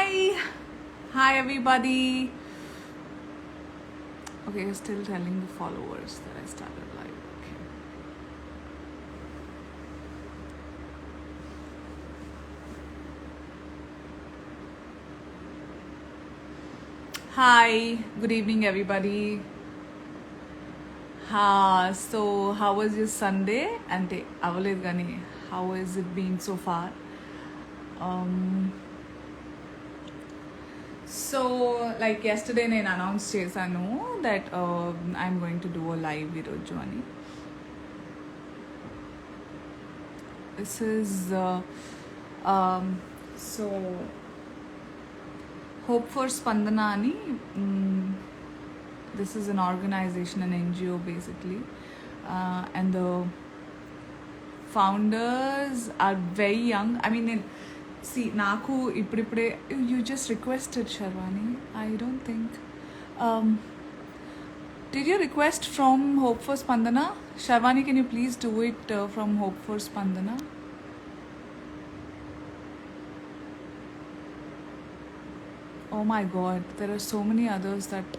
Hi! Hi everybody! Okay, you're still telling the followers that I started live. Okay. Hi, good evening everybody. So how was your Sunday? Ante avaledu gani. How has it been so far? So like yesterday నేను announce చేశాను that I'm going to do a live ఈరోజు అని. This is so Hope for Spandana ani. This is an organization, an NGO basically, and the founders are very young. I mean, see, naku ippudippude you just requested Sharwani. I don't think. Did you request from Hope for Spandana? Sharwani, can you please do it from Hope for Spandana? Oh my God, there are so many others that.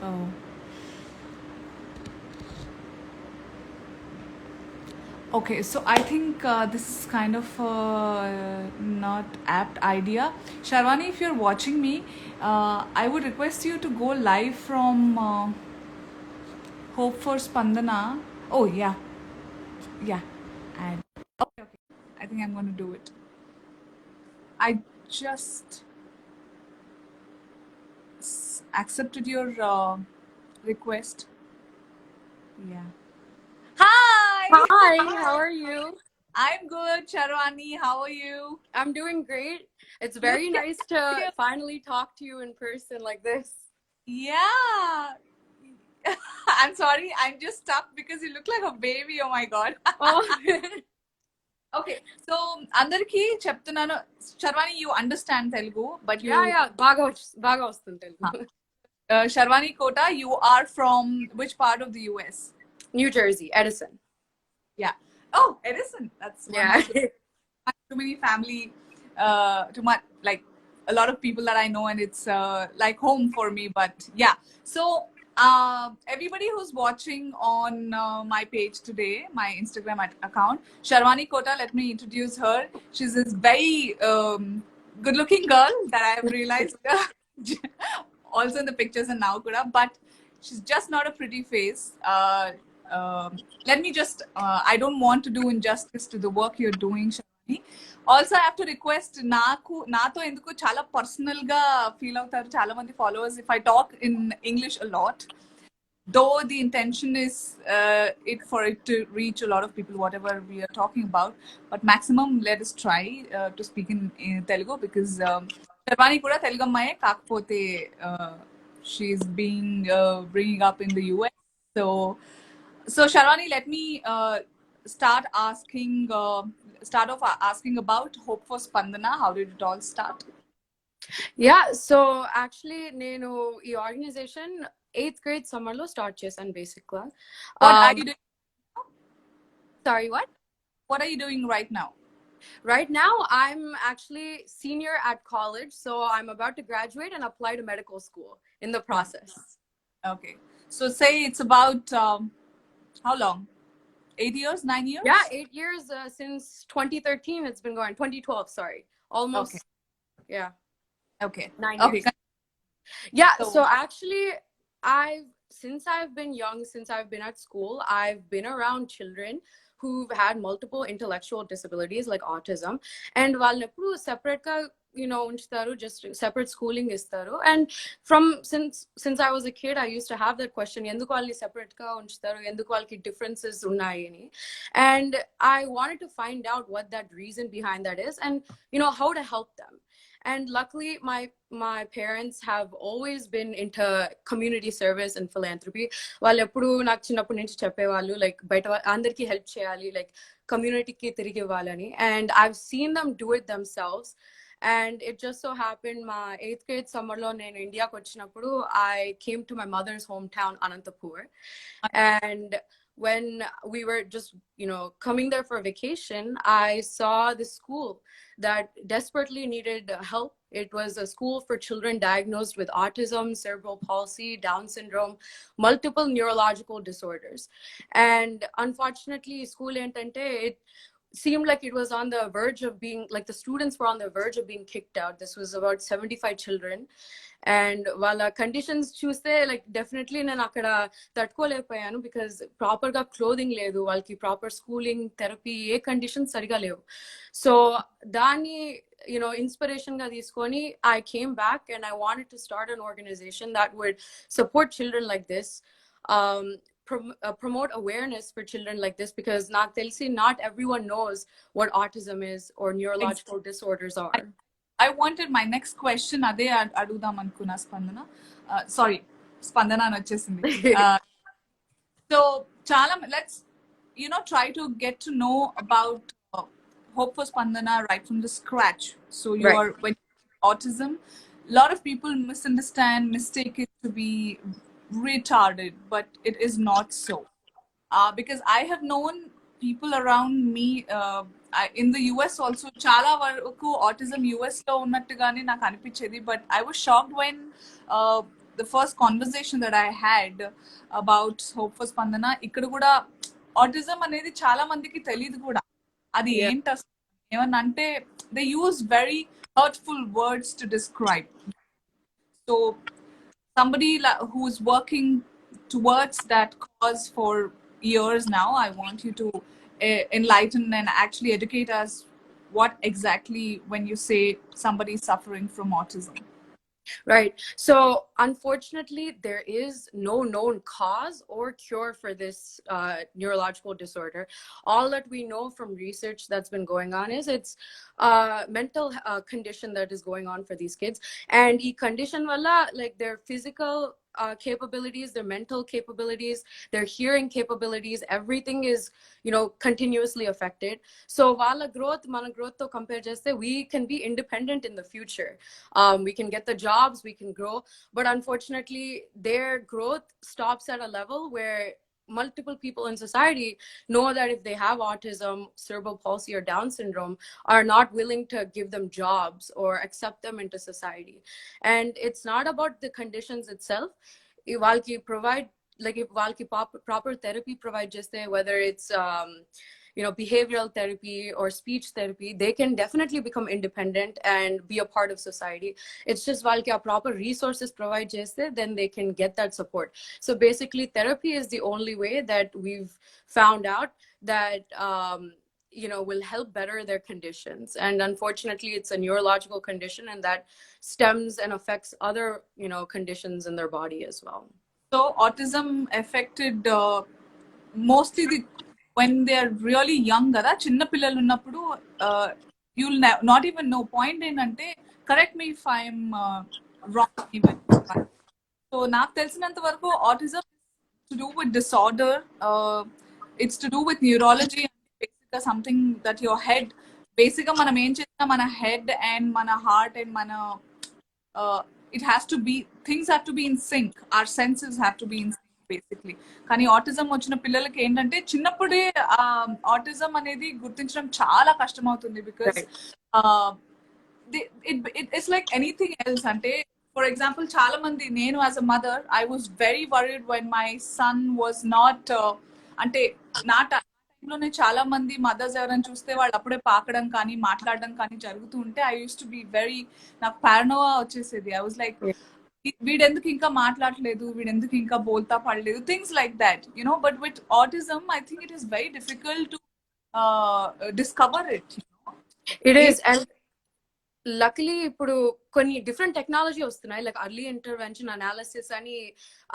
Okay, so I think this is kind of not apt idea. Sharwani, if you're watching me, I would request you to go live from Hope for Spandana. Oh yeah, yeah. And okay, okay. I think I'm going to do it. I just accepted your request. Yeah. Hi. Hi, how are you? I'm good, Sharwani. How are you? I'm doing great. It's very nice to finally talk to you in person like this. Yeah. I'm sorry, I'm just stuck because you look like a baby. Oh my God. Oh, Okay, so అందరికి చెప్తున్నాను Sharwani, you understand Telugu, but you yeah, baga vastundi Telugu. Sharwani Kota, you are from which part of the US? New Jersey, Edison. Yeah. Oh, Edison. That's Yeah. too many family, too much, like a lot of people that I know, and it's like home for me. But yeah, so everybody who's watching on my page today, my Instagram account, Sharwani Kota, let me introduce her. She's this very good-looking girl that I've realized also in the pictures and now kuda, but she's just not a pretty face. Let me just I don't want to do injustice to the work you're doing, Sharwani. Also I have to request nato enduko chala personal ga feel avutaru chala mandi followers if I talk in English a lot, though the intention is for it to reach a lot of people whatever we are talking about, but maximum let us try to speak in Telugu because Sharwani kuda Telugu ammaye kakapothe she's being bringing up in the US. So Sharwani, let me start off asking about Hope for Spandana. How did it all start? Yeah, so actually నేను ఈ organisation 8th grade summer లో start చేశాను బేసిక్గా. What are you doing? Sorry, what? What are you doing right now? Right now, I'm actually senior at college, so I'm about to graduate and apply to medical school in the process. Okay. So say it's about how long? 8 years, 9 years? Yeah, 8 years since 2013 it's been going. 2012, sorry. Almost. Okay. Yeah. Okay. 9 Okay. years. Yeah, so actually since I've been young, since I've been at school, I've been around children who've had multiple intellectual disabilities like autism, and వాళ్ళని ఎప్పుడు separate గా ఉంచుతారు, just separate schooling ఇస్తారు. And since I was a kid, I used to have that question, ఎందుకు వాళ్ళని separate గా ఉంచుతారు, ఎందుకు వాళ్ళకి differences ఉన్నాయి అని. And I wanted to find out what that reason behind that is, and how to help them. And luckily my parents have always been into community service and philanthropy. వాళ్ళు ఎప్పుడు నాకు చిన్నప్పటి నుంచి చెప్పేవాళ్ళు లైక్ బయట అందరికీ హెల్ప్ చేయాలి, like కమ్యూనిటీకి తిరిగి ఇవ్వాలని. And I've seen them do it themselves. And it just so happened my 8th grade summer lo నేను ఇండియాకి వచ్చినప్పుడు I came to my mother's hometown Anantapur. And when we were just, coming there for vacation, I saw this school that desperately needed help. It was a school for children diagnosed with autism, cerebral palsy, Down syndrome, multiple neurological disorders. And unfortunately, school entante, it seemed like it was on the verge of being, like, the students were on the verge of being kicked out. This was about 75 children. And వాళ్ళ conditions చూస్తే like definitely నేను అక్కడ తట్టుకోలేకపోయాను, because proper గా clothing లేదు, వాళ్ళకి proper schooling, therapy, ఏ conditions సరిగా లేవు. సో దాన్ని ఇన్స్పిరేషన్ గా తీసుకొని I came back and I wanted to start an organisation that would support children like this, promote awareness for children like this, because not telsi not everyone knows what autism is or neurological disorders are. I wanted my next question అదే అడుగుదాం అనుకున్నా స్పందన. Sorry, స్పందన అని వచ్చేసింది. So చాలా, let's try to get to know about Hope for Spandana right from the scratch. So you are, when autism, a lot of people misunderstand, mistake it to be retarded, but it is not so. Because I have known people around me in the US also, chala varaku autism US lo unnattugaane naaku anipichedi, but I was shocked when the first conversation that I had about Hope for Spandana, ikkada kuda autism anedi chala mandiki teliyadu kuda adi enti emanna ante they use very hurtful words to describe. So somebody who is working towards that cause for years now, I want you to enlighten and actually educate us what exactly when you say somebody is suffering from autism. Right. So unfortunately, there is no known cause or cure for this neurological disorder. All that we know from research that's been going on is it's a mental condition that is going on for these kids. And the condition wala, like their physical capabilities, their mental capabilities, their hearing capabilities, everything is, continuously affected. So wala growth, mana growth to compare jeste, we can be independent in the future. We can get the jobs, we can grow, but unfortunately their growth stops at a level where multiple people in society know that if they have autism, cerebral palsy, or Down syndrome, are not willing to give them jobs or accept them into society. And it's not about the conditions itself. If provide, like if proper therapy provide just there, whether it's behavioral therapy or speech therapy, they can definitely become independent and be a part of society. It's just while proper resources provide just there, then they can get that support. So basically therapy is the only way that we've found out that will help better their conditions. And unfortunately it's a neurological condition, and that stems and affects other conditions in their body as well. So autism affected mostly when they are really young kada, chinna pillalu unnappudu, you'll not even know. Point ఏంటంటే, correct me if I'm wrong even. So నాకు తెలిసినంత వరకు autism is to do with disorder, it's to do with neurology, basically something that your head, basically మనం ఏం చేసినా మన head and మన heart and మన it has to be, things have to be in sync, our senses have to be in sync basically. కానీ autism వచ్చిన పిల్లలకి ఏంటంటే చిన్నప్పుడే ఆటిజం అనేది గుర్తించడం చాలా కష్టం అవుతుంది, because it's like anything else. అంటే ఫర్ ఎగ్జాంపుల్ చాలా మంది, నేను as a mother I was very worried when my son was not, అంటే నా టైంలోనే చాలా మంది మదర్స్ ఎవరైనా చూస్తే వాళ్ళు అప్పుడే పాకడం కానీ మాట్లాడడం కానీ జరుగుతూ ఉంటే I use to be very, నాకు పారనోవా వచ్చేసేది. ఐ వాజ్ లైక్, వీడెందుకు ఇంకా మాట్లాడలేదు, వీడెందుకు ఇంకా బోల్తా పడలేదు, things like that, but with autism I think it is very difficult to discover it. It is. And luckily ఇప్పుడు కొన్ని డిఫరెంట్ టెక్నాలజీ వస్తున్నాయి, లైక్ అర్లీ ఇంటర్వెన్షన్ అనాలిసిస్ అని,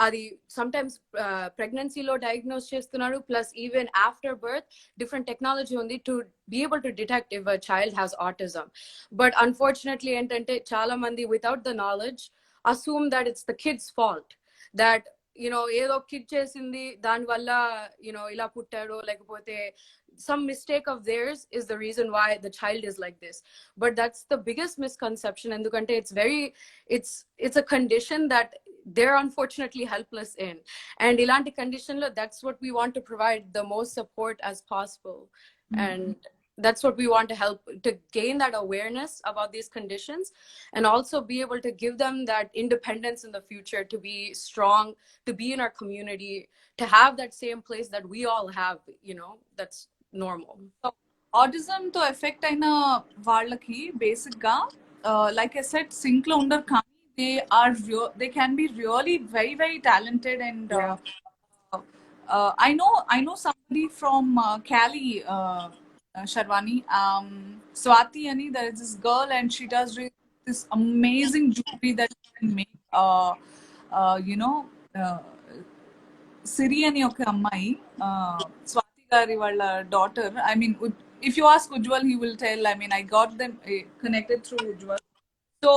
అది సమ్టైమ్స్ ప్రెగ్నెన్సీలో డయాగ్నోస్ చేస్తున్నారు, plus even after birth different technology ఉంది to be able to detect if a child has autism. But unfortunately ఏంటంటే చాలా మంది without the knowledge assume that it's the kid's fault, that ఏదో kid చేసింది దానివల్ల ఇలా పుట్టాడో, లేకపోతే some mistake of theirs is the reason why the child is like this. But that's the biggest misconception, ఎందుకంటే it's a condition that they're unfortunately helpless in. And ilanti condition lo, that's what we want to provide the most support as possible. And that's what we want to help to gain that awareness about these conditions, and also be able to give them that independence in the future, to be strong, to be in our community, to have that same place that we all have, you know, that's normal. Autism తో effect అయిన వాళ్ళకి basic గా like I said sync లో ఉండరు, కానీ they can be really very very talented. And Yeah. I know somebody from Cali, Sharwani, Swati Ani. There is this girl, and she does this amazing jewelry that she can make. You know, uh, సిరి అని ఒక అమ్మాయి, స్వాతి గారి వాళ్ళ daughter. I mean, if you ask Ujjwal, he will tell. I mean, I got them connected through Ujjwal. So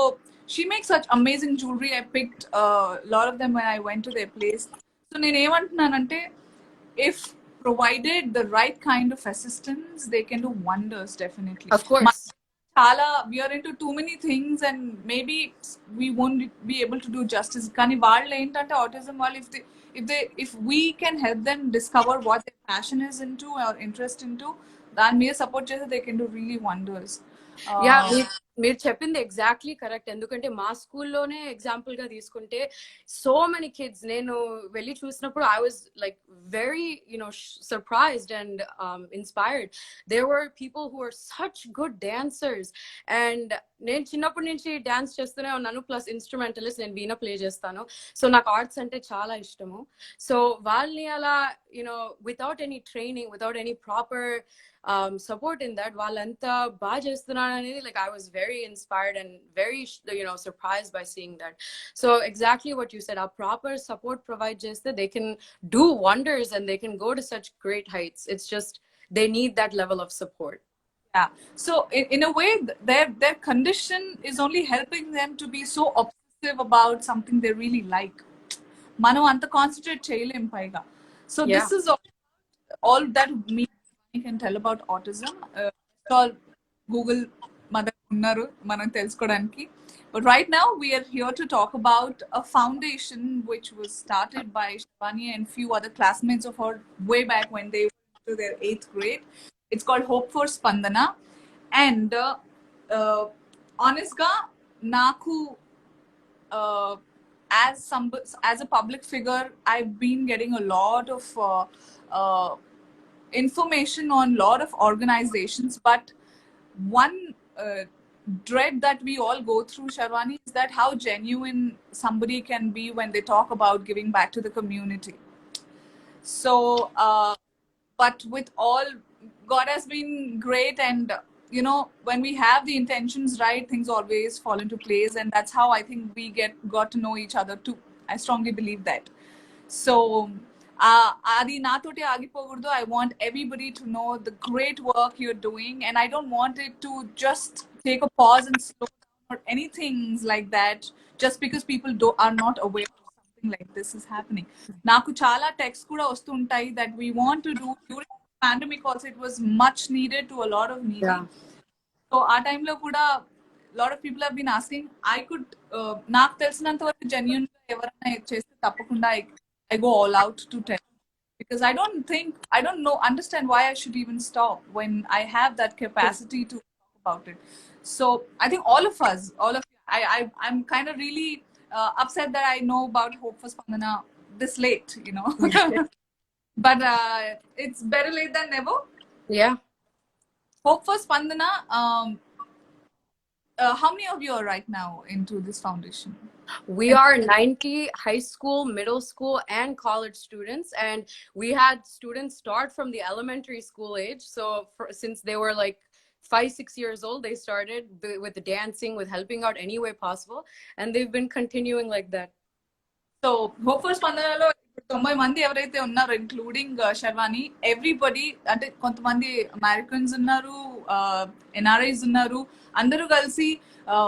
she makes such amazing jewelry. I picked a lot of them when I went to their place. So నేను ఏమంటున్నానంటే, if provided the right kind of assistance, they can do wonders, definitely. Of course. Chala, we are into too many things, and maybe we won't be able to do justice. Kani వాళ్ళు ఏంటంటే autism వాళ్ళు, if we can help them discover what their passion is into or interest into, దాని మీద support చేస్తే they can do really wonders. Yeah, మీరు చెప్పింది exactly correct. ఎందుకంటే మా స్కూల్లోనే ఎగ్జాంపుల్ గా తీసుకుంటే, సో మెనీ కిడ్స్, నేను వెళ్ళి చూసినప్పుడు I was like very surprised and inspired. There were people who are such good dancers. And నేను చిన్నప్పటి నుంచి డాన్స్ చేస్తూనే ఉన్నాను, ప్లస్ ఇన్స్ట్రుమెంటలిస్ట్, నేను వీణా ప్లే చేస్తాను. సో నాకు ఆర్ట్స్ అంటే చాలా ఇష్టము. సో వాళ్ళని అలా without any training, without any proper support in that, వాళ్ళంతా బాగా చేస్తున్నారు అనేది, like I was very inspired and very surprised by seeing that. So exactly what you said, our proper support provide చేస్తే they can do wonders and they can go to such great heights. It's just they need that level of support. Yeah. So in a way, their condition is only helping them to be so obsessive about something they really like. మనం అంత concentrate చేయలేం పైగా. So this is all that me can tell about autism. All Google mother ఉన్నారు మనం తెలుసుకోవడానికి. But right now we are here to talk about a foundation which was started by Shivani and few other classmates of her way back when they were to their 8th grade. It's called Hope for Spandana. And honest ga, naku as a public figure, I've been getting a lot of information on a lot of organizations, but one dread that we all go through, Sharwani, is that how genuine somebody can be when they talk about giving back to the community. So but with all, God has been great, and when we have the intentions right, things always fall into place, and that's how I think we got to know each other too. I strongly believe that. So adi natoti agipogurdu. I want everybody to know the great work you're doing, and I don't want it to just take a pause and slow down or anything like that, just because people are not aware of something like this is happening. Naku chala texts kuda vastuntayi that we want to do during the pandemic also. It was much needed to a lot of needy. Yeah. So our time lo kuda a lot of people have been asking. I could నాకు తెలిసినంత వరకు genuine గా ఎవరైనా చేస్తే తప్పకుండా I go all out to tell, because I don't understand why I should even stop when I have that capacity to talk about it. So I think all of you, I'm kind of really upset that I know about Hope for Spandana this late, but it's better late than never. Yeah. Hope for Spandana. How many of you are right now into this foundation? We are 90 high school, middle school, and college students, and we had students start from the elementary school age. So since they were like 5-6 years old, they started with the dancing, with helping out any way possible, and they've been continuing like that. So Hope for Spandana lo 90 మంది ఎవరైతే ఉన్నారో, including sherwani, everybody, అంటే కొంతమంది Americans ఉన్నారు, NRIs ఉన్నారు, అందరూ కలిసి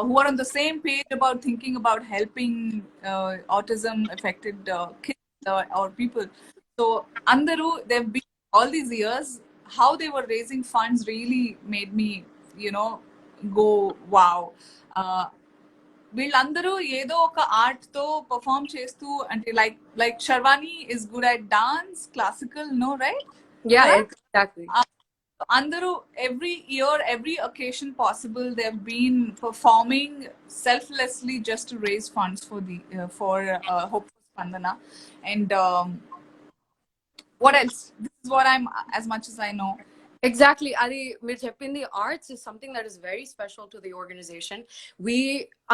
who are on the same page about thinking about helping autism affected kids or people. So andaru, they've been all these years, how they were raising funds really made me go wow. వీళ్ళందరూ ఏదో ఒక art తో perform చేస్తూ అంటే like Sharvani is good at dance classical no right Yeah, exactly. Andaru, every year, every occasion possible, they've been performing selflessly just to raise funds for the for Hope for Spandana. And what else? This is what I'm as much as I know. Exactly. Adi, meer cheppindi, arts is something that is very special to the organization. We,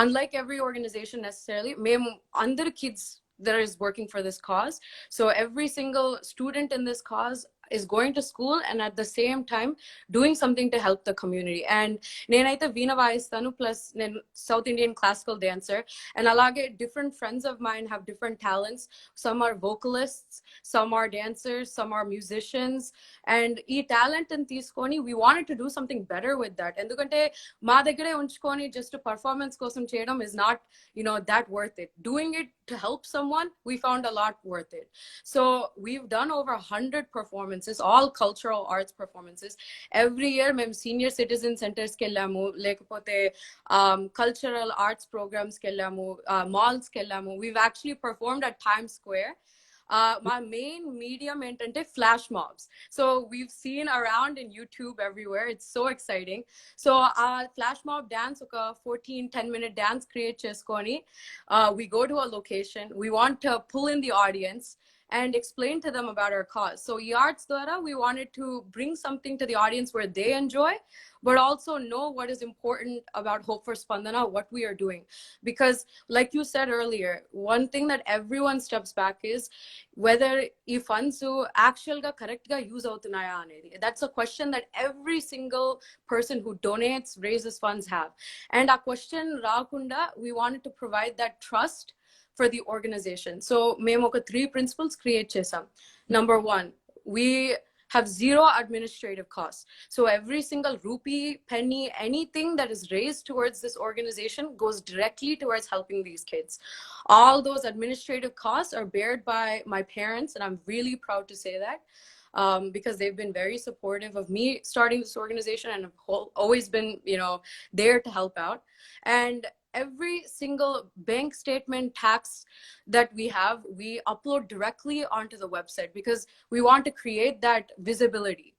unlike every organization necessarily, mem under kids that is working for this cause. So every single student in this cause is going to school and at the same time doing something to help the community. And nenaithe veena vaistanu plus nen South Indian classical dancer, and alage different friends of mine have different talents. Some are vocalists, some are dancers, some are musicians, and ee talent and teeskoni we wanted to do something better with that. Endukante ma daggare unchukoni just a performance kosam cheyadam is not, you know, that worth it. Doing it to help someone, we found a lot worth it. So we've done over 100 performances, all cultural arts performances. Every year mem senior citizen centers kellamu, lekapothe cultural arts programs kellamu, malls kellamu. We've actually performed at Times Square. My main medium entante flash mobs, so we've seen around in YouTube everywhere. It's so exciting. So flash mob dance oka 14-10 minute dance create cheskoni, we go to a location, we want to pull in the audience and explain to them about our cause. So arts dwara we wanted to bring something to the audience where they enjoy, but also know what is important about Hope for Spandana, what we are doing. Because like you said earlier, one thing that everyone steps back is whether ee funds actual ga correct ga use avutunnaya anedi. That's a question that every single person who donates, raises funds have. And a question raakunda, we wanted to provide that trust for the organization. So మేము ఒక 3 principles create chesam. Number 1, we have zero administrative costs. So every single rupee, penny, anything that is raised towards this organization goes directly towards helping these kids. All those administrative costs are bared by my parents, and I'm really proud to say that. Because they've been very supportive of me starting this organization and have always been, you know, there to help out. And every single bank statement, tax that we have, we upload directly onto the website because we want to create that visibility.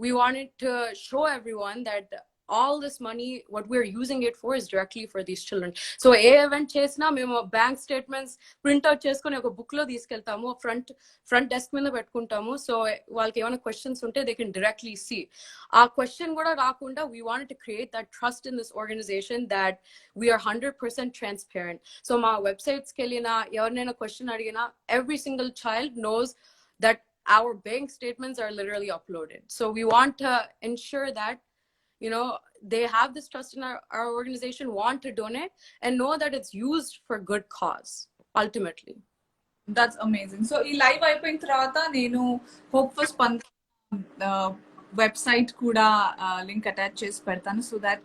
We wanted to show everyone that all this money, what we're using it for, is directly for these children. So A event చేసినా మేము bank statements print out చేసుకొని ఒక book లో తీసుకెళ్తాము, front desk మీద పెట్టుకుంటాము. So వాళ్ళకి ఏమైనా క్వశ్చన్స్ ఉంటే దే కెన్ డైరెక్ట్లీ సీ. ఆ క్వశ్చన్ కూడా రాకుండా we wanted to create that trust in this organization that we are 100% transparent. So మా వెబ్సైట్స్కి వెళ్ళినా ఎవరినైనా క్వశ్చన్ అడిగినా every single child knows that our bank statements are literally uploaded. So we want to ensure that, you know, they have this trust in our organization, want to donate, and know that it's used for good cause ultimately. That's amazing. So ఈ live అయిపోయిన తర్వాత నేను hope for స్పందన website కూడా link attach చేసి పెడతాను. So that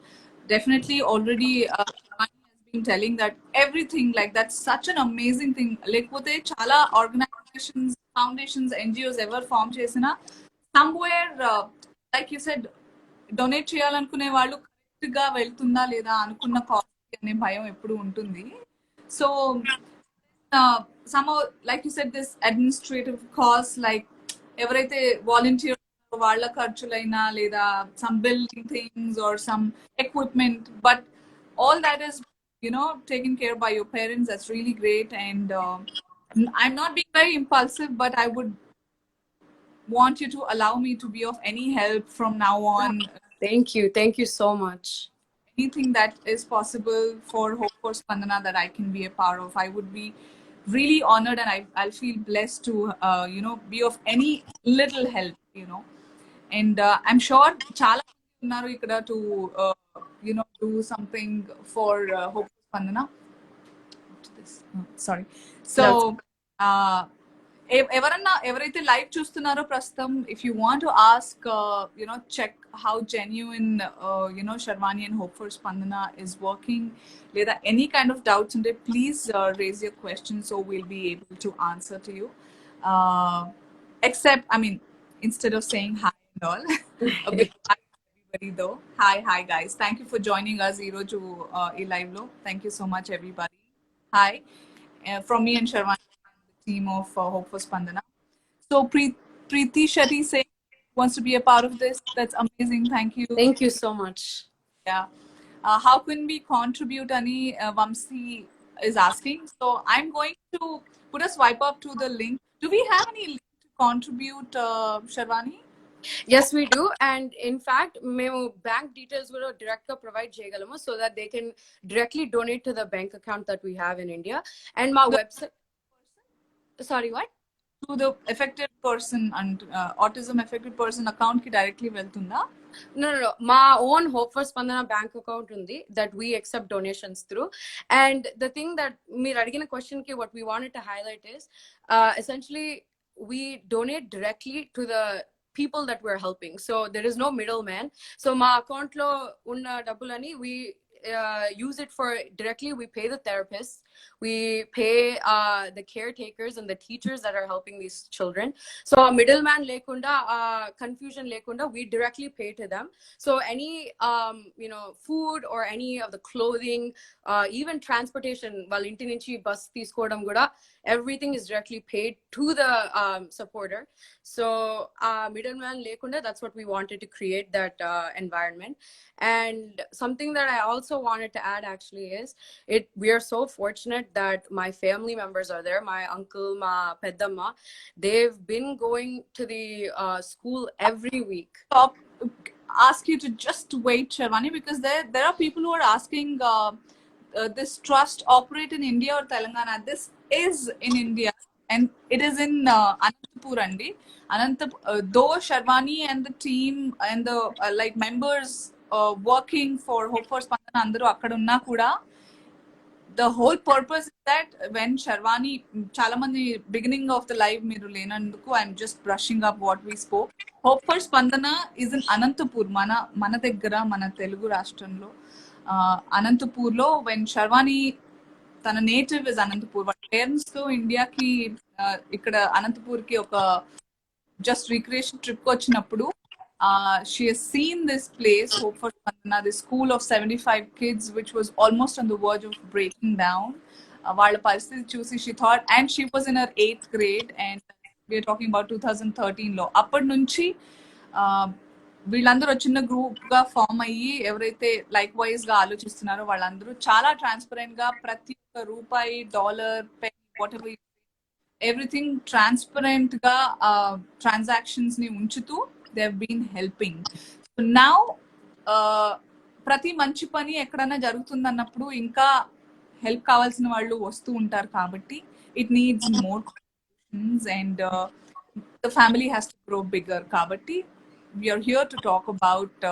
definitely already been telling that everything like that's such an amazing thing. లేకపోతే చాలా ఆర్గనైజేషన్స్, ఫౌండేషన్స్, ఎన్జిఓస్ ఎవరు ఫామ్ చేసినా somewhere like you said donate చేయాలనుకునే వాళ్ళు కరెక్ట్ గా వెళ్తుందా లేదా అనుకున్న కాస్ట్ అనే భయం ఎప్పుడు ఉంటుంది. So somehow like you said this administrative costs like ఎవరైతే వాలంటీర్ వాళ్ళ ఖర్చులైనా లేదా some building things or some equipment, but all that is, you know, taken care by your parents. That's really great. And I'm not being very impulsive, but I would want you to allow me to be of any help from now on. Thank you so much. Anything that is possible for Hope for Spandana that I can be a part of, I would be really honored, and I'll feel blessed to you know, be of any little help, you know. And I'm sure chala unnaru ikkada to you know, do something for Hope for Spandana. Sorry. So ఎవరైతే live చూస్తున్నారో ప్రస్తుతం, if you want to ask you know, check how genuine you know Sharvani and Hope for Spandana is working, లేదా any kind of doubts ఉంటే please raise your question so will be able to answer to you. Except, I mean, instead of saying hi and all, a big hi to everybody though. Hi guys. Thank you for joining us to live lo. Thank you so much everybody. Hi, from me and Sharman, the team of Hope for Spandana. So Preeti Shetty saying wants to be a part of this. That's amazing. Thank you. Thank you so much. Yeah. How can we contribute? Ani Vamsi is asking. So I'm going to put a swipe up to the link. Do we have any link to contribute, Sharwani? Yes, we do. And in fact, మేము bank details కూడా direct గా provide చేయగలము so that they can directly donate to the bank account that we have in India. And my website. Sorry, what? To the affected person and autism affected person account ki directly వెళ్తుందా? No. My own Hope for Spandana bank account undi that we accept donations through. And the thing that meer adigina question ki what we wanted to highlight is essentially we donate directly to the people that we're helping. So there is no middleman. So my account lo unna dabbulani we use it for directly. We pay the therapists, we pay the caretakers and the teachers that are helping these children. So a middleman lekunda confusion lekunda we directly pay to them. So any food or any of the clothing, even transportation while inti nunchi bus teeskodam kuda everything is directly paid to the supporter. So middleman lekunda, that's what we wanted to create, that environment. And something that I also wanted to add actually is we are so fortunate that my family members are there. My uncle, my peddamma, they've been going to the school every week. Ask you to just wait, Sharwani, because there are people who are asking this trust operate in India or Telangana. This is in India and it is in Anantapur andi. Though Sharwani and the team and the like members working for Hope for Spandana andaru akkada unna kuda, the whole purpose is that when Sharwani, chala mandi beginning of the live మీరు లేనందుకు I'm just brushing up what we spoke. Hope for Spandana is in Anantapur, మన దగ్గర, మన తెలుగు రాష్ట్రంలో అనంతపూర్లో. when Sharwani తన native is Anantapur, వాళ్ళ parents తో ఇండియాకి ఇక్కడ అనంతపూర్కి ఒక జస్ట్ రిక్రియేషన్ ట్రిప్ వచ్చినప్పుడు she has seen this place, Hope for Spandana, this school of 75 kids, which was almost on the verge of breaking down. వాళ్ళ పరిస్థితి చూసి she thought, and she was in her 8th grade, and we are talking about 2013 లో. అప్పటి నుంచి వీళ్ళందరూ చిన్న group గా form అయ్యి ఎవరైతే లైక్ వైజ్ గా ఆలోచిస్తున్నారో వాళ్ళందరూ చాలా ట్రాన్స్పరెంట్ గా ప్రతి ఒక్క రూపాయి, dollar, pen, whatever, everything transparent గా ట్రాన్సాక్షన్స్ ని ఉంచుతూ they have been helping. So now ప్రతి మంచి పని ఎక్కడైనా జరుగుతుంది అన్నప్పుడు ఇంకా హెల్ప్ కావాల్సిన వాళ్ళు వస్తూ ఉంటారు కాబట్టి it needs more and the family has to grow bigger. కాబట్టి we are here to talk about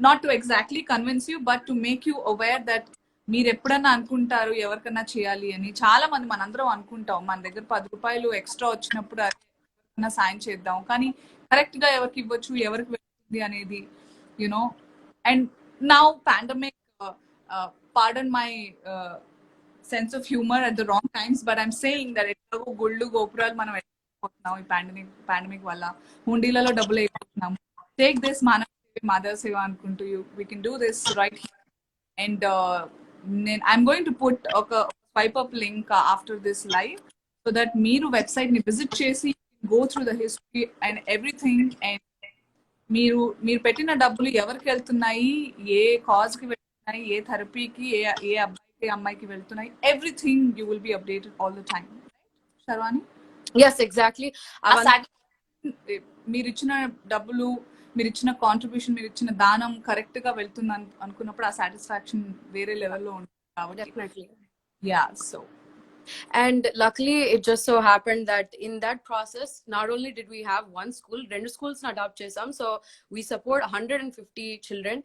not to exactly convince you but to make you aware that మీరు ఎప్పుడన్నా అనుకుంటారు ఎవరికన్నా చేయాలి అని. చాలా మంది మనందరం అనుకుంటాం మన దగ్గర 10 రూపాయలు ఎక్స్ట్రా వచ్చినప్పుడు ఎవరికన్నా సాయం చేద్దాం, కానీ కరెక్ట్ గా ఎవరికి ఇవ్వచ్చు, ఎవరికి వెళ్తుంది అనేది you know. And now pandemic, pardon my sense of humor at the wrong times, but I'm saying that ఎట్లాగో గుళ్ళు గోపురాలు మనం వెళ్ళిపోతున్నాం ఈ పాండమిక్ వల్ల, హుండీలలో డబ్బులు అయిపోతున్నాం. టేక్ దిస్ మదర్ సేవ అనుకుంటూ we can do this right here. And I'm going to put ఒక swipe up link after this live so that మీరు వెబ్సైట్ ని విజిట్ చేసి go through the history and everything, and మీరు పెట్టిన డబ్బులు ఎవరికి వెళ్తున్నాయి, ఏ కాజ్ కి వెళ్తున్నాయి, ఏ థెరపీకి, ఏ అబ్బాయికి అమ్మాయికి వెళ్తున్నాయి, everything you will be updated all the time. Sharvani? Yes, exactly. మీరు ఇచ్చిన డబ్బులు, మీరు ఇచ్చిన కాంట్రిబ్యూషన్, మీరు ఇచ్చిన దానం కరెక్ట్ గా వెళ్తుంది అనుకున్నప్పుడు ఆ సాటిస్ఫాక్షన్ వేరే లెవెల్లో ఉంటుంది కాబట్టి. Yeah, so. And luckily it just so happened that in that process not only did we have one school, rendu schools na adopt chesam, so we support 150 children.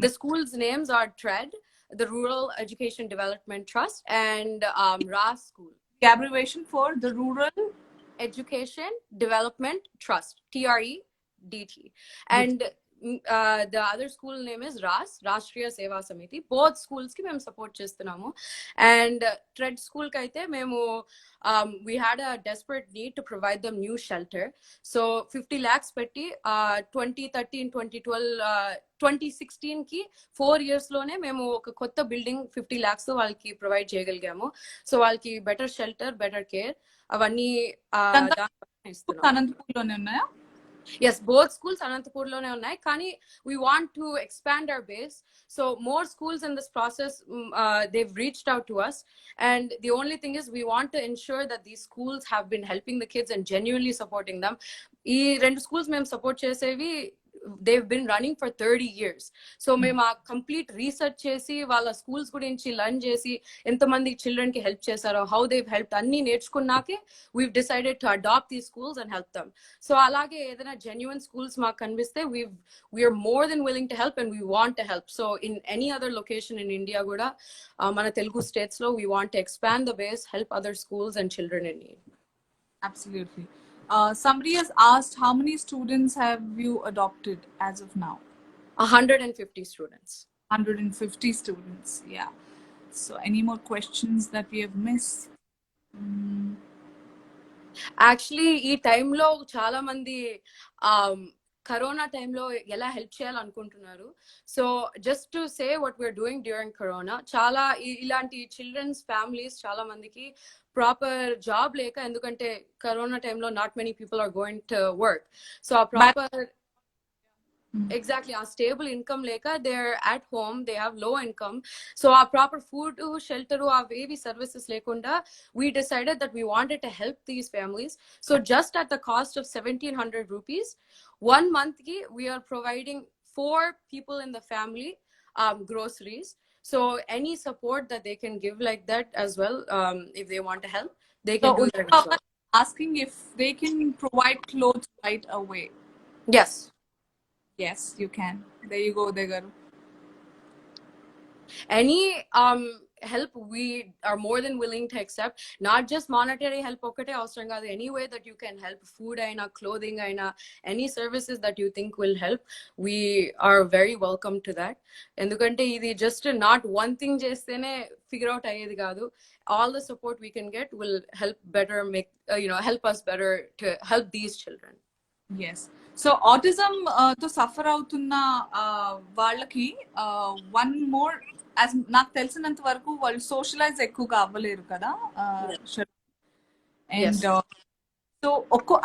The schools names are TRED, the Rural Education Development Trust, and RAS school, the abbreviation for the Rural Education Development Trust, TREDT. And the other school name is Rashtriya Seva Samiti. Both schools ki మేము support చేస్తున్నాము. And Tread School ki aithe మేము we had a desperate need to provide them new shelter. So 50 lakhs petti 2013 2012 2016 కి 4 years లోనే మేము ఒక కొత్త building 50 lakhs తో వాళ్ళకి ప్రొవైడ్ చేయగలిగాము. సో వాళ్ళకి బెటర్ షెల్టర్, బెటర్ కేర్ అవన్నీ ఇస్తున్నాం. అనంతపూర్లోనే ఉన్నాయా? Yes, both schools Anantapur lone unnai, kani we want to expand our base, so more schools in this process they've reached out to us, and the only thing is we want to ensure that these schools have been helping the kids and genuinely supporting them. Ee rendu schools mem support chesevi they've been running for 30 years. So మేము ఆ complete research చేసి వాళ్ళ schools గురించి learn చేసి ఎంతమంది children కి help చేశారో, how Dev help అన్ని నేర్చుకున్నాకే we've decided to adopt these schools and help them. So అలాగే ఏదైనా genuine schools మాకు కనిపిస్తే we are more than willing to help and we want to help. So in any other location in India కూడా మన Telugu states లో we want to expand the base, help other schools and children in need. Absolutely. Somebody has asked, how many students have you adopted as of now? 150 students. 150 students, yeah. So any more questions that we have missed? Actually ఈ టైంలో చాలా మంది corona టైంలో ఎలా help చేయాలనుకుంటున్నారు. So just to say what we are doing during corona, చాలా ఇలాంటి children's families చాలా మందికి ప్రాపర్ జాబ్ లేక, ఎందుకంటే కరోనా టైంలో not many people are going to work. So ఆ proper exactly a stable income leka, they're at home, they have low income, so our proper food, shelter, our baby services lekunda, we decided that we wanted to help these families. So just at the cost of 1700 rupees 1 month ki, we are providing 4 people in the family groceries. So any support that they can give like that as well, if they want to help, they can do that as well. Asking if they can provide clothes right away. Yes, you can. There you go, Degaru. Any help we are more than willing to accept, not just monetary help okate avasram kaadu, any way that you can help, food aina, clothing aina, any services that you think will help, we are very welcome to that. Endukante idi just not one thing chestene figure out ayedi kaadu, all the support we can get will help better make help us better to help these children. Yes. So autism to suffer అవుతున్న వాళ్ళకి one more, as నాకు తెలిసినంత వరకు వాళ్ళు socialise ఎక్కువగా అవ్వలేరు కదా. And so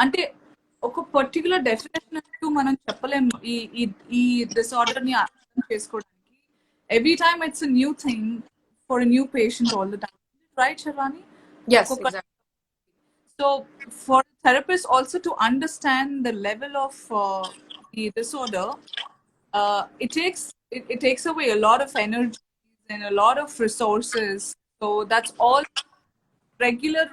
అంటే ఒక పర్టికులర్ డెఫినేషన్ అంటూ మనం చెప్పలేము ఈ డిసార్డర్ ని అర్థం చేసుకోవడానికి. Every time it's a new thing for a new patient all the time, right Sharvani? Yes, exactly. So for therapists also to understand the level of the disorder, it takes away a lot of energy and a lot of resources. So that's all regular.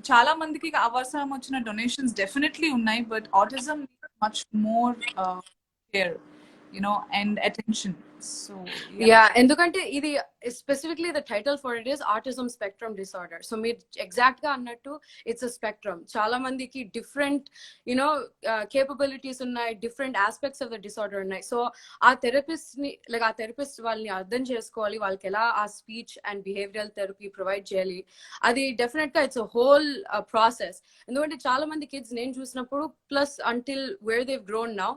Chala mandiki avasaram vachina donations definitely unnai, but autism needs much more care, and attention. So yeah, ఎందుకంటే ఇది specifically the title for it is autism spectrum disorder. So మీరు exact గా అన్నట్టు it's a spectrum. చాలా మందికి different capabilities ఉన్నాయి, different aspects of the disorder ఉన్నాయి. So ఆ థెరపిస్ట్ వాళ్ళని అర్థం చేసుకోవాలి, వాళ్ళకి ఎలా ఆ speech and behavioural therapy provide చేయాలి. అది డెఫినెట్ గా ఇట్స్ అ హోల్ ప్రాసెస్. ఎందుకంటే చాలా మంది కిడ్స్ నేను చూసినప్పుడు, plus until where they've grown now,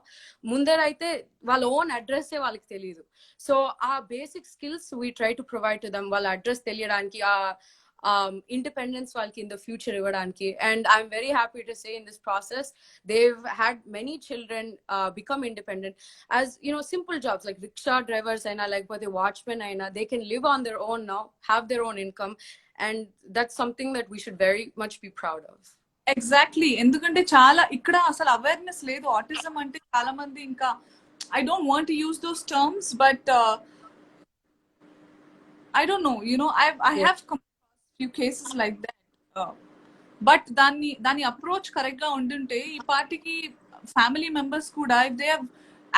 ముందరైతే వాళ్ళ ఓన్ అడ్రస్ వాళ్ళకి తెలియదు. సో ఆ basic skills we try to provide to them, వాళ్ళ అడ్రస్ తెలియడానికి, ఆ independence వాళ్ళకి in the future ఇవ్వడానికి. And I'm very happy to say in this process they've had many children become independent as simple jobs like rickshaw drivers aina, like the watchmen aina, they can live on their own now, have their own income, and that's something that we should very much be proud of. Exactly. ఎందుకంటే చాలా ఇక్కడ అసలు awareness లేదు. Autism అంటే చాలా మంది ఇంకా, I don't want to use those terms, but I don't know, I have come across few cases like that, but దాని అప్రోచ్ కరెక్ట్ గా ఉండుంటే ఈ పార్టీకి ఫ్యామిలీ మెంబర్స్ కూడా, if they have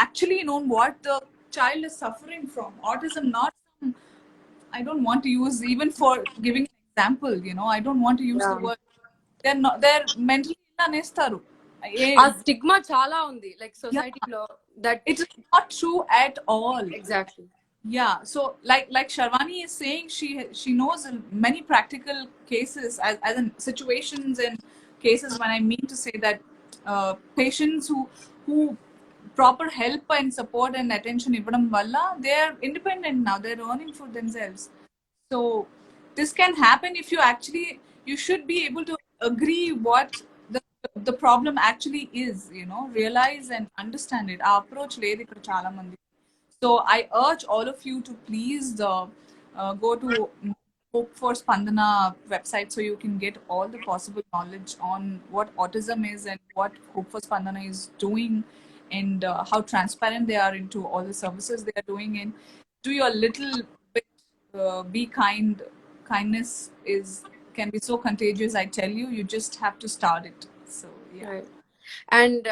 actually known what the child is suffering from, autism, not some, I don't want to use, even for giving an example, I don't want to use the word, they're mentally అనేస్తారు. ఆ stigma చాలా ఉంది like సొసైటీలో. that it is not true at all. exactly. Yeah, so like Sharwani is saying, she knows many practical cases, as in situations and cases, when I mean to say that patients who proper help and support and attention ivvadam valla, they are independent now, they're earning for themselves. So this can happen if you actually, you should be able to agree what the problem actually is, you know, realize and understand it. Our approach లేదు ఇక్కడ చాలా మంది. So I urge all of you to please go to Hope for Spandana website, so you can get all the possible knowledge on what autism is and what Hope for Spandana is doing, and how transparent they are into all the services they are doing, and do your little bit. Be kind. Kindness is can be so contagious, I tell you. You just have to start it. So yeah. Right. And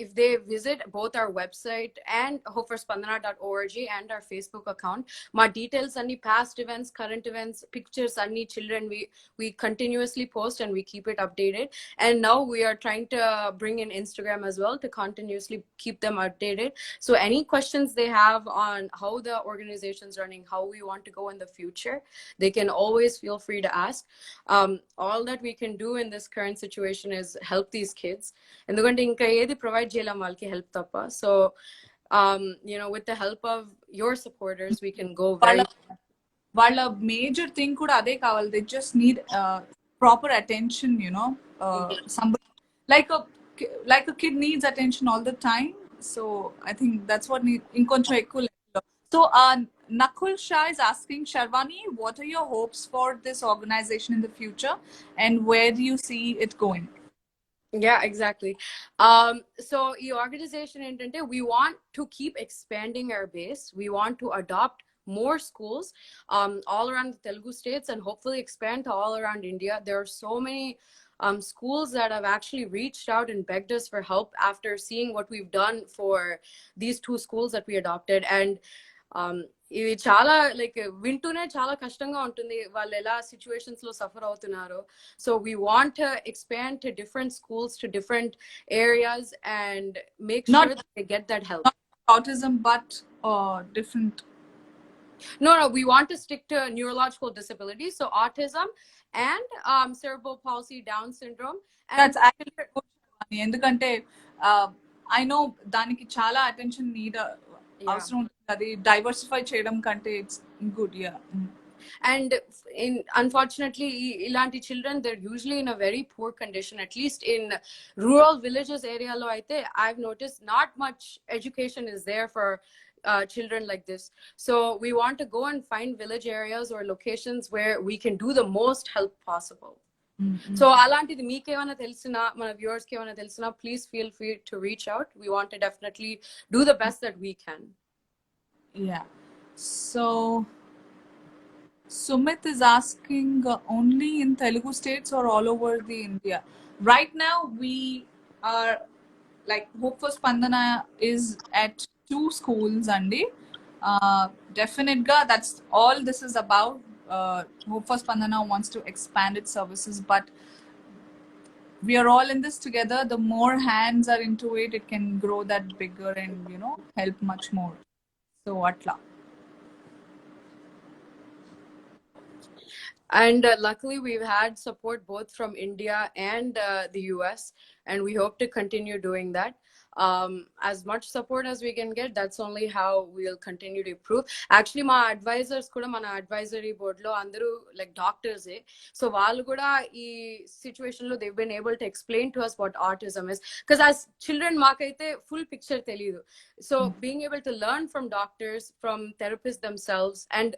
if they visit both our website and hopeforspandana.org and our Facebook account, my details, any past events, current events, pictures, any children, we continuously post and we keep it updated. And now we are trying to bring in Instagram as well to continuously keep them updated. So any questions they have on how the organization's running, how we want to go in the future, they can always feel free to ask. All that we can do in this current situation is help these kids. ఎందుకంటే ఇంకా ఏది provide చేయలేం వాళ్ళకి help తప్ప. So you know, with the help of your supporters, we can go very. వాళ్ళ major thing కూడా అదే కావాలి. They just need proper attention, you know. Somebody like a kid needs attention all the time. So I think that's what need inkoncham ekku. So Nakul Shah is asking, Sharwani, what are your hopes for this organization in the future, and where do you see it going? Yeah, exactly. So the organization entante, we want to keep expanding our base. We want to adopt more schools all around the Telugu states, and hopefully expand to all around India. There are so many schools that have actually reached out and begged us for help after seeing what we've done for these 2 schools that we adopted. And ఇవి చాలా like వింటూనే చాలా కష్టంగా ఉంటుంది వాళ్ళు ఎలా situations లో suffer అవుతున్నారు. So we want to expand to different schools, to different areas, and make sure they get that help. Autism, but different. No, we want to stick to neurological disabilities, so autism and cerebral palsy, Down syndrome. And that's actually good. ఎందుకంటే I know దానికి చాలా attention need అవసరం ఉంటుంది. అది diversify చేయడం కంటే it's good. Yeah. And unfortunately ilanti children, they're usually in a very poor condition. At least in rural villages area lo aithe I've noticed not much education is there for children like this. So we want to go and find village areas or locations where we can do the most help possible. So అలాంటిది మీకేమైనా తెలిసినా, మన viewers కి ఏమైనా తెలిసినా, please feel free to reach out. We want to definitely do the best that we can. Yeah. So Sumit is asking, only in Telugu states or all over the India? Right now we are like Hope for Spandana is at 2 schools, Andi. Definitely, that's all this is about. Hope for Spandana wants to expand its services, but we are all in this together. The more hands are into it, it can grow that bigger and, you know, help much more. So atla. And luckily we've had support both from India and the US, and we hope to continue doing that. As much support as we can get, that's only how we'll continue to improve. Actually my advisors kuda mana advisory board lo andaru like doctors so vallu kuda ee situation lo they've been able to explain to us what autism is, because as children maakaithe full picture teliyadu. So being able to learn from doctors, from therapists themselves, and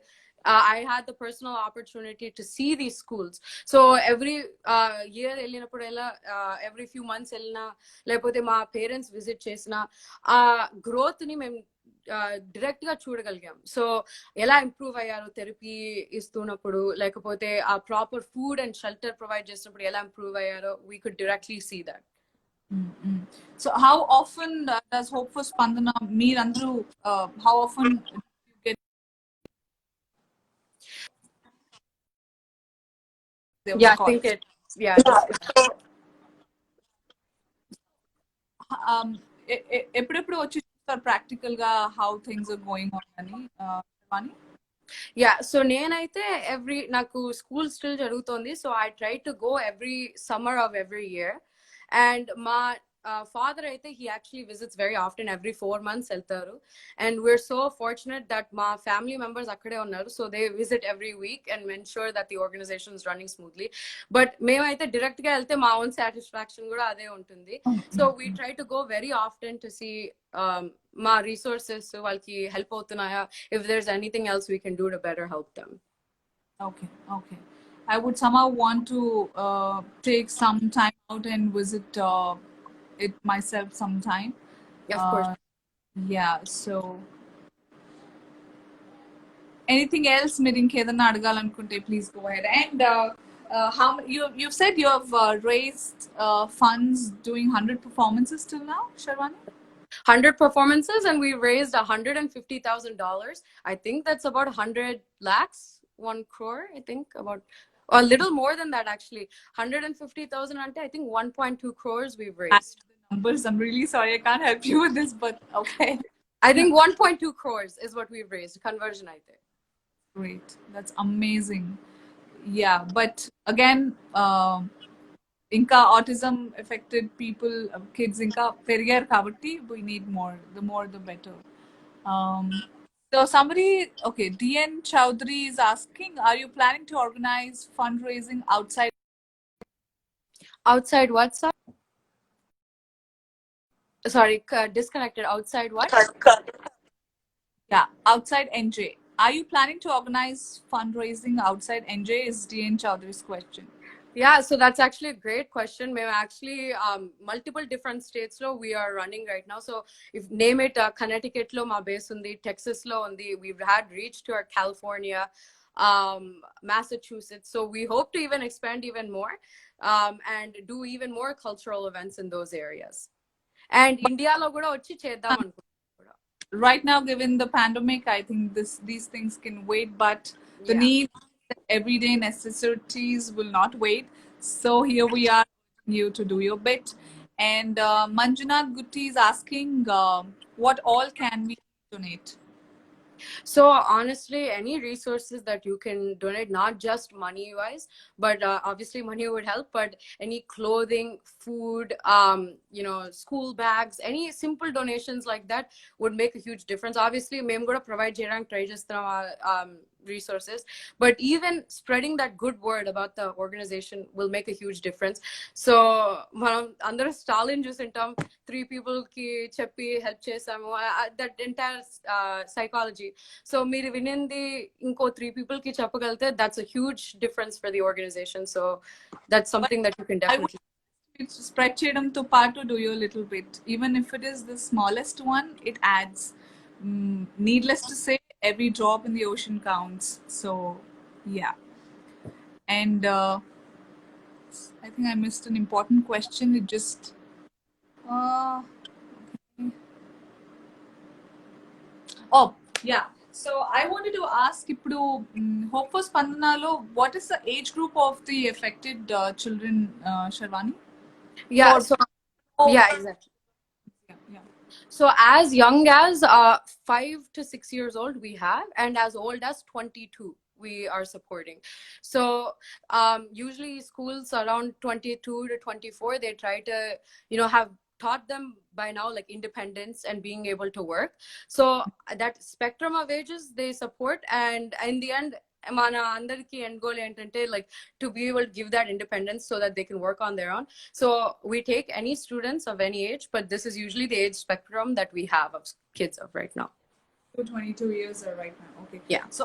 I had the personal opportunity to see these schools. So every year every few months లేకపోతే మా parents visit చేసిన ఆ growth ని మేము direct గా చూడగలిగాం. So ఎలా improve అయ్యారు therapy ఇస్తున్నప్పుడు, లేకపోతే ఆ proper food and shelter provide చేసినప్పుడు ఎలా ఇంప్రూవ్ అయ్యారో we could directly see that. So how often does Hope for Spandana meet andru, how often I think it ఎప్పుడెప్పుడు వచ్చి చూస్తారు ప్రాక్టికల్ గా how things are going on అని Sharvani? Yeah, so నేనైతే నాకు స్కూల్ స్టిల్ జరుగుతోంది, so I try to go every summer of every year. And మా father అయితే he actually visits very often, every 4 months వెళ్తారు. And we're so fortunate that మా family members అక్కడే ఉన్నారు, so they visit every week and ensure that the organization is running smoothly. But మేమైతే direct గా వెళ్తే మా own satisfaction కూడా అదే ఉంటుంది. So we try to go very often to see మా resources వాళ్ళకి help అవుతున్నాయా, if there's anything else we can do to better help them. Okay, okay. I would somehow want to take some time out and visit it myself sometime. Of course. Yeah, so anything else మీరు ఇంకేదన్నా అడగాలనుకుంటే please go ahead. And how you've said you have raised funds doing 100 performances till now, Sharwani? 100 performances, and we raised $150,000. I think that's about 100 lakhs, 1 crore, I think, about a little more than that actually. 150,000 ante I think 1.2 crores we've raised. Numbers, I'm really sorry, I can't help you with this, but okay. I think 1.2 crores is what we've raised, conversion I think. Great, that's amazing. Yeah, but again, ఇంకా autism affected people, kids ఇంకా పెరిగారు కాబట్టి we need more, the more the better. So somebody, okay, DN Chowdhury is asking, are you planning to organize fundraising outside what, sir? Sorry, disconnected. Outside what? Yeah, outside NJ. Are you planning to organize fundraising outside NJ is DN Chowdhury's question. Yeah, so that's actually a great question. Maybe actually multiple different states lo we are running right now. So if name it Connecticut lo ma base undi, Texas lo undi, we've had reach to our California, Massachusetts. So we hope to even expand even more and do even more cultural events in those areas. And India lo kuda vachi cheddam anukuntunnam. Right now, given the pandemic, I think these things can wait, but the need, everyday necessities will not wait. So here we are, you to do your bit. And Manjunath Gutti is asking, what all can we donate? So honestly, any resources that you can donate, not just money wise, but obviously money would help, but any clothing, food, school bags, any simple donations like that would make a huge difference. Obviously mem kuda provide cheyadaniki try chestunam resources, but even spreading that good word about the organization will make a huge difference. So manam andaru Stalin chusintam, 3 people ki cheppi help chesamu, that entire psychology. So మీరు వినింది ఇంకో 3 people కి చెప్పగలిగితే that's a huge difference for the organization. So that's something that you can definitely spread చేయడంతో పాటు do your little bit, even if it is the smallest one, it adds. Needless to say, every drop in the ocean counts. So yeah. And I think I missed an important question. It just okay. Oh yeah, so I wanted to ask ఇప్పుడు Hope for Spandanalo, what is the age group of the affected children, Sharwani? Yeah, so yeah, exactly. Yeah. So as young as 5 to 6 years old we have, and as old as 22 we are supporting. So usually schools around 22 to 24, they try to have taught them by now like independence and being able to work. So that spectrum of ages they support, and in the end మన అందరికి end goal ఏంటంటే like to be able to give that independence so that they can work on their own. So we take any students of any age, but this is usually the age spectrum that we have of kids of right now. 22 years are right now. Okay. Yeah. So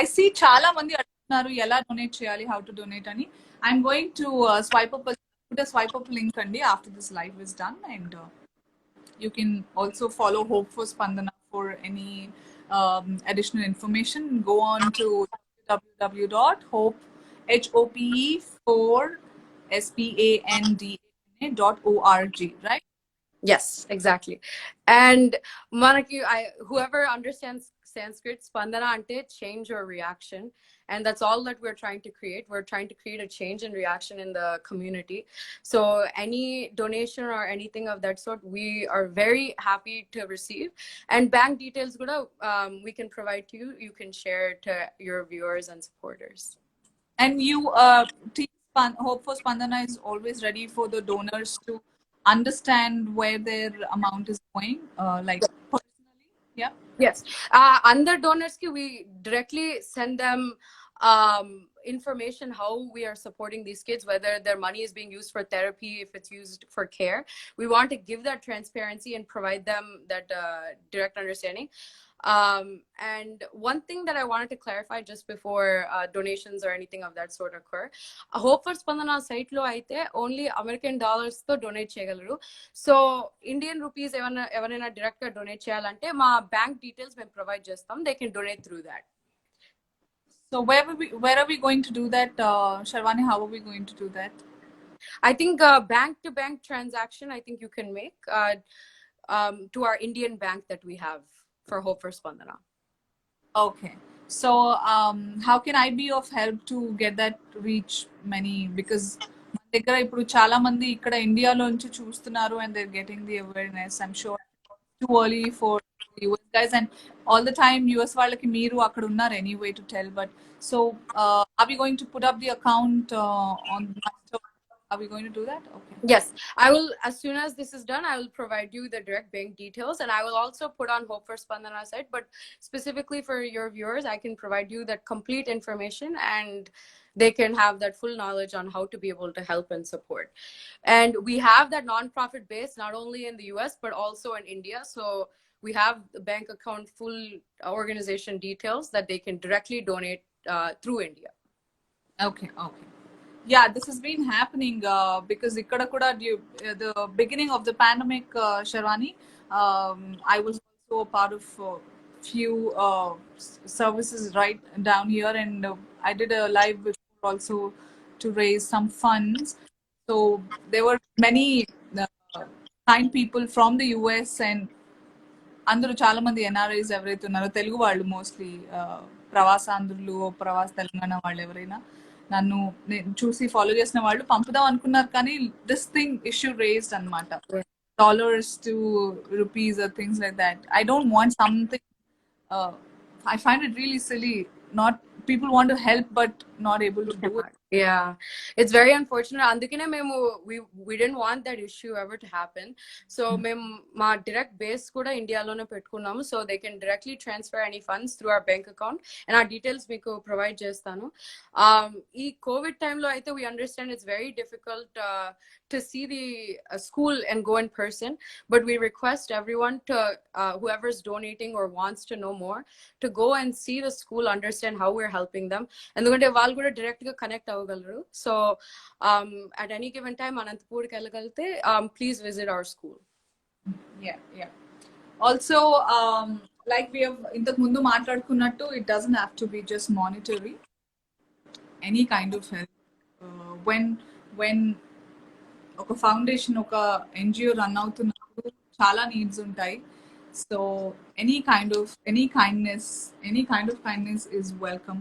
I see చాలా మంది అడుగుతున్నారు ఎలా donate చేయాలి, how to donate అని. I'm going to put a swipe up link అండి after this live is done, and you can also follow Hope for Spandana for any additional information. Go on to www.hope4spandana.org, right? Yes, exactly. And manaki whoever understands Sanskrit. Spandana ante change or reaction, and that's all that we're trying to create. We're trying to create a change and reaction in the community. So any donation or anything of that sort, we are very happy to receive. And bank details kuda we can provide to you. You can share to your viewers and supporters. And you, Team Hope for Spandana is always ready for the donors to understand where their amount is going, like personally. Yeah. Yes. Under donors ki we directly send them information how we are supporting these kids, whether their money is being used for therapy, if it's used for care. We want to give that transparency and provide them that direct understanding. And one thing that I wanted to clarify just before donations or anything of that sort occur, Hope for Spandana site lo aite only American dollars to donate cheyagalaru. So Indian rupees ఎవరైనా direct గా donate చేయాలంటే మా bank details మేము provide చేస్తాం. They can donate through that. So where are we going to do that, Sharwani? How are we going to do that? I think bank to bank transaction, I think you can make to our Indian bank that we have for Hope for Spandana. Okay. So how can I be of help to get that reach many? Because మన దగ్గర ఇప్పుడు చాలా మంది ఇక్కడ ఇండియాలో నుంచి చూస్తున్నారు and they're getting the awareness. I'm sure too early for US guys, and all the time US వాళ్ళకి మీరు అక్కడ ఉన్నారు anyway to tell. But so are we going to put up the account on Master? Are we going to do that? Okay. Yes, I will. As soon as this is done, I will provide you the direct bank details, and I will also put on Hope for Spandana site. But specifically for your viewers, I can provide you that complete information, and they can have that full knowledge on how to be able to help and support. And we have that nonprofit base not only in the US but also in India. So we have the bank account full organization details that they can directly donate through India. Okay. Okay. Yeah, this has been happening because ikkada kuda the beginning of the pandemic, Sharwani, I was also a part of few services right down here, and I did a live before also to raise some funds. So there were many kind people from the US, and అందరూ చాలా మంది NRIs ఎవరైతే ఉన్నారో తెలుగు వాళ్ళు mostly ప్రవాసాంధ్రులు ప్రవాస తెలంగాణ వాళ్ళు ఎవరైనా నన్ను చూసి ఫాలో చేసిన వాళ్ళు పంపుదాం అనుకున్నారు కానీ దిస్ థింగ్ ఇష్యూ రేస్డ్ అనమాట dollars to rupees or things like that I don't want something I find it really silly. Not people want to help but not able to do it. Yeah, it's very unfortunate. Andukine memu we didn't want that issue ever to happen. So mem ma direct base kuda India lone pettukunnamu, so they can directly transfer any funds through our bank account, and our details meeku provide chestanu. Ee COVID time lo aithe we understand it's very difficult to see the school and go in person, but we request everyone to whoever's donating or wants to know more to go and see the school, understand how we're helping them, ఎందుకంటే వాళ్ళు కూడా direct గా connect అవ్వగలరు. So at any given time అనంతపూర్కి వెళ్ళగలిగితే please visit our school. Yeah. Also like we have ఇంతకు ముందు మాట్లాడుకున్నట్టు, it doesn't have to be just monetary. Any kind of help. When ఒక ఫౌండేషన్ ఒక ఎన్జిఓ రన్ అవుతున్నప్పుడు చాలా నీడ్స్ ఉంటాయి. So any kind of kindness is welcome.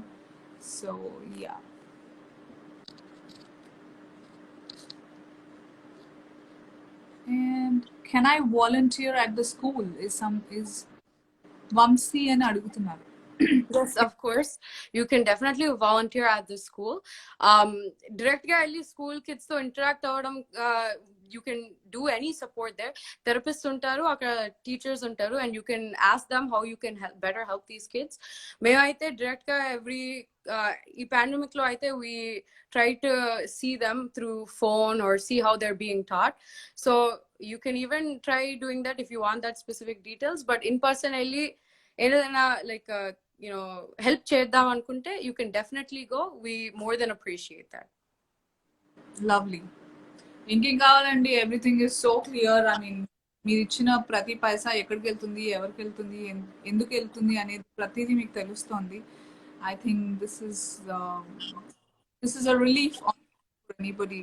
So yeah. And can I volunteer at the school? Is Vamsi and adugutunnaru. Yes, of course. You can definitely volunteer at the school. Direct ga elli school kids to interact avadam, you can do any support there. Therapists untaru, akkada teachers untaru, and you can ask them how you can better help these kids. Memaithe direct ga every ee pandemic lo aithe we try to see them through phone or see how they're being taught. So you can even try doing that if you want that specific details. But in person elli ఏదైనా like help చేద్దాం అనుకుంటే you can definitely go. We more than appreciate that. Lovely. ఇంకేం కావాలండి? Everything is so clear. I mean మీరు ఇచ్చిన ప్రతి పైసా ఎక్కడికి వెళ్తుంది, ఎవరికి వెళ్తుంది, ఎందుకు వెళ్తుంది అనేది ప్రతిదీ మీకు తెలుస్తోంది. I think this is a relief on anybody.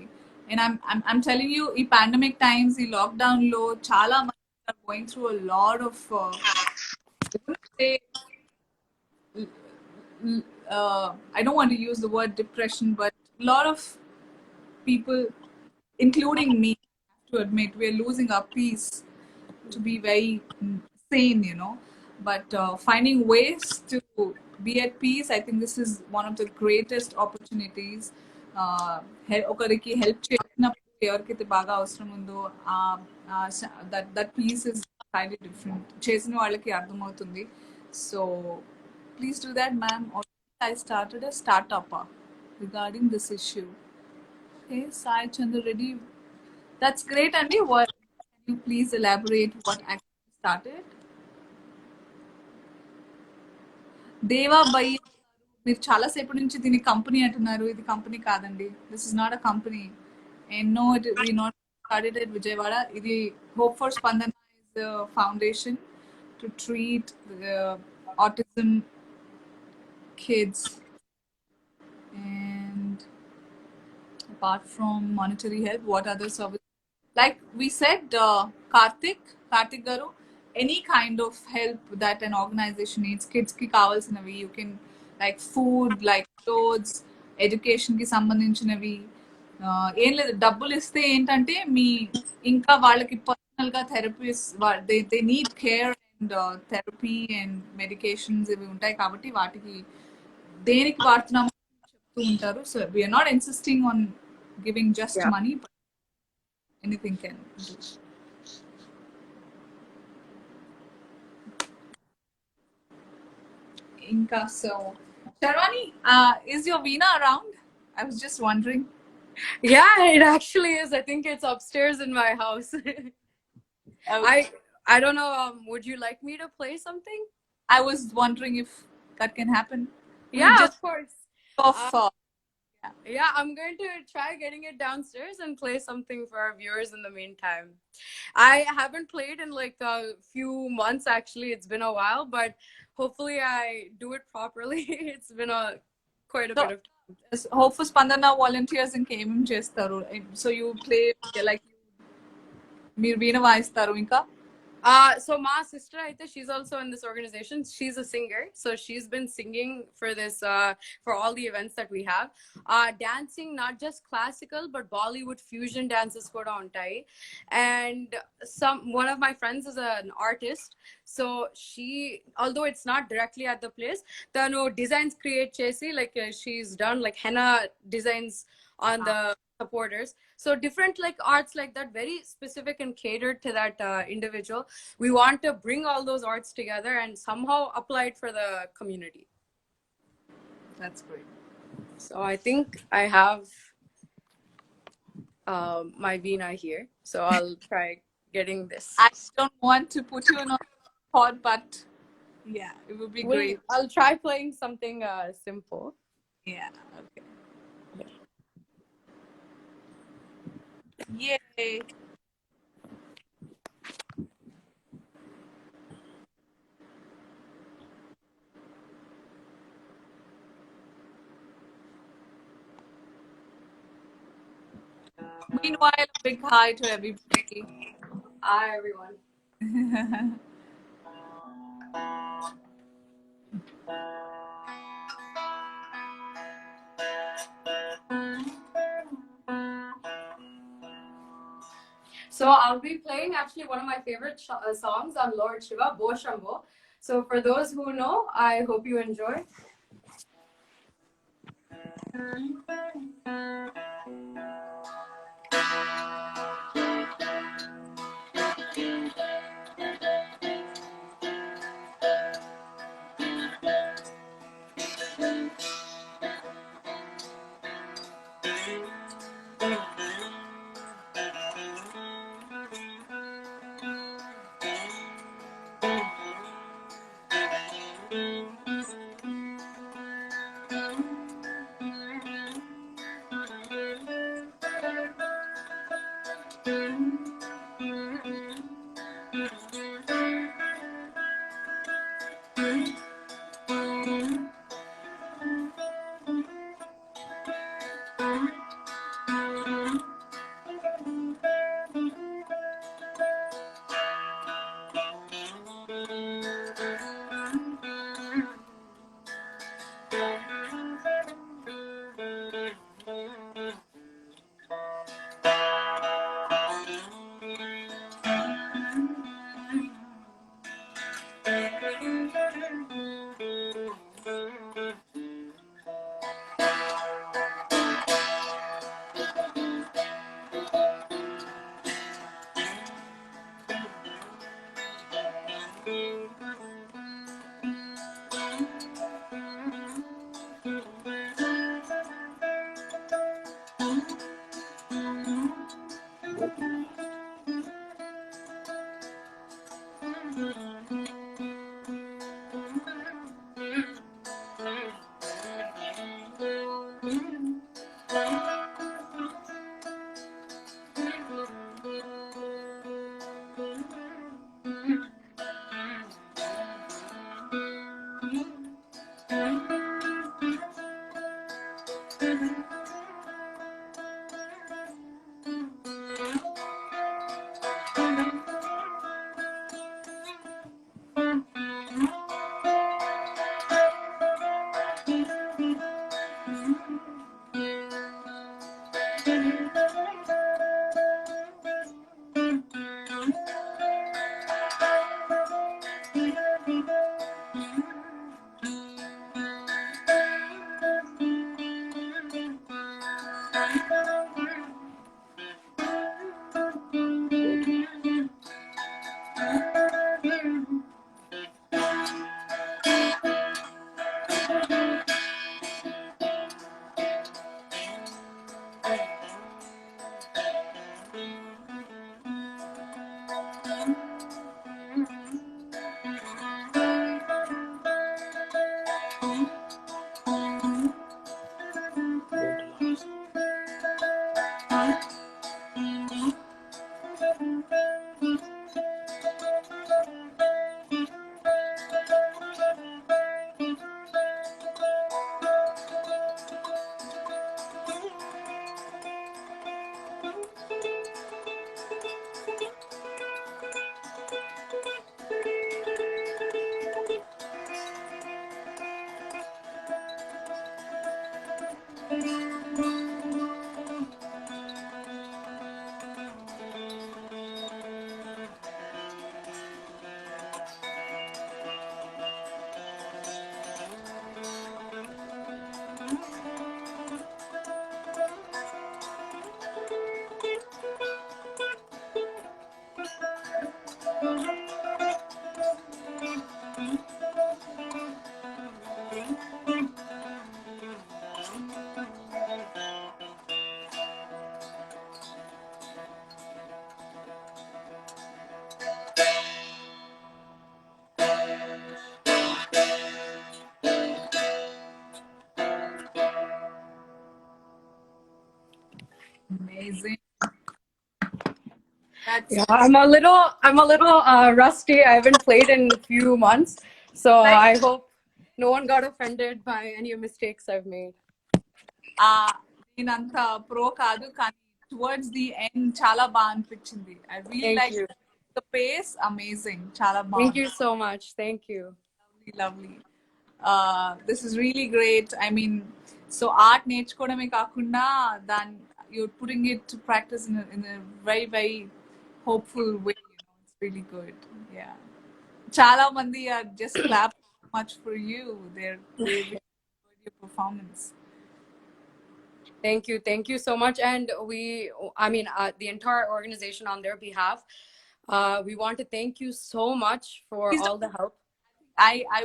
And I'm telling you, ఈ పాండమిక్ టైమ్స్, ఈ లాక్డౌన్ లో చాలా మంది are going through a lot of I don't want to use the word depression, but a lot of people, including me, have to admit we're losing our peace to be very sane, you know. But finding ways to be at peace, I think this is one of the greatest opportunities. ఒకరికి help చేసినప్పుడు ఎవరికైతే బాగా అవసరం ఉందో that peace is highly different చేసిన వాళ్ళకి అర్థమవుతుంది so please do that ma'am I started a startup regarding this issue. Okay, Sai Chandra Reddy, that's great. Andy, what can you please elaborate what actually started? దేవా by మీరు చాలా సేపటి నుంచి దీని company అంటున్నారు ఇది కంపెనీ కాదండి this is not a company and no it we not started at Vijayawada ఇది Hope for Spandana is foundation to treat autism kids and apart from monetary help what other services like we said karthik garu any kind of help that an organization needs kids ki kavalsinavi you can like food like clothes education కి సంబంధించినవి ఏం లేదు డబ్బులు ఇస్తే ఏంటంటే మీ ఇంకా వాళ్ళకి personal గా therapies they need care and therapy and medications ఇవి ఉంటాయి కాబట్టి వాటికి దేనికి వాడుతున్నామో చెప్తూ ఉంటారు so we are not insisting on giving just Yeah. Money anything can do. Inka, so Sharwani, is your Veena around? I was just wondering. Yeah, it actually is. I think it's upstairs in my house. Okay. I don't know. Would you like me to play something? I was wondering if that can happen. Yeah, just of course. off. Yeah, I'm going to try getting it downstairs and play something for our viewers in the meantime. I haven't played in like a few months actually. It's been a while, but hopefully I do it properly. It's been quite a bit of time. Hope for Spandana volunteers in KM chestaru. So you play like మీరు వీణ వాయిస్తారు ఇంకా So my sister, I think she's also in this organization. She's a singer, so she's been singing for this for all the events that we have. Dancing, not just classical, but Bollywood fusion dances kuda untai. And one of my friends is an artist, so she, although it's not directly at the place, no designs create chesi like she's done like henna designs on the supporters, so different like arts like that, very specific and catered to that individual. We want to bring all those arts together and somehow apply it for the community. That's great. So I think I have my Veena here, so I'll try getting this. I don't want to put you on a spot, but yeah, it would be great. I'll try playing something simple. Yeah, okay. Yay. Meanwhile, a big hi to everybody. Hi, everyone. So I'll be playing actually one of my favorite songs on Lord Shiva, Bo Shambho. So for those who know, I hope you enjoy. Amazing. Yeah, That's I'm a little rusty. I haven't played in a few months, so like I hope no one got offended by any mistakes I've made. నేనంత pro కాదు కానీ towards the end చాలా బాగా అనిపించింది. I really Thank like you. The pace. Amazing, చాలా Thank బాగుంది. you so much. Thank you. Lovely. This is really great. I mean, so art నేర్చుకోవడమే కాకుండా దాని you're putting it to practice in a very very hopeful way. It's really good. Yeah. Chala mandi are just clap much for you. They really enjoyed your performance. Thank you so much. And the entire organization on their behalf, we want to thank you so much for Please all the help. I